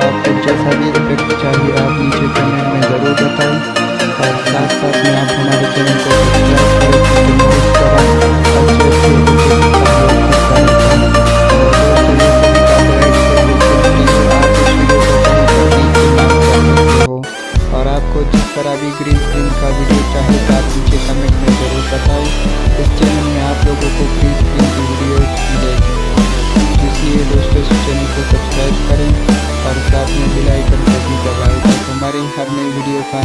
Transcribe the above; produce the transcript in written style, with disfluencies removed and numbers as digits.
आपको जैसा भी इफेक्ट चाहिए आप नीचे कमेंट में ज़रूर बताएं। और साथ साथ में आप हमारे चैनल को सब्सक्राइब करें क्योंकि मैं इस तरह अच्छे अच्छे एजुकेशन का वीडियो करता रहता हूँ। और दोस्तों ये सभी कॉपीराइट से बिल्कुल फ्री है, आप इस वीडियो को कहीं पर भी इस्तेमाल कर सकते हो। और आपको जिस तरह भी ग्रीन स्क्रीन का वीडियो चाहिए तो आप नीचे कमेंट में ज़रूर बताएं। इस चैनल में आप लोगों को ग्रीन स्क्रीन की वीडियो मिलेगी, इसलिए दोस्तों इस चैनल को सब्सक्राइब करें और साथ में बेल आइकन को भी दबाएं ताकि हमारी हर नई वीडियो का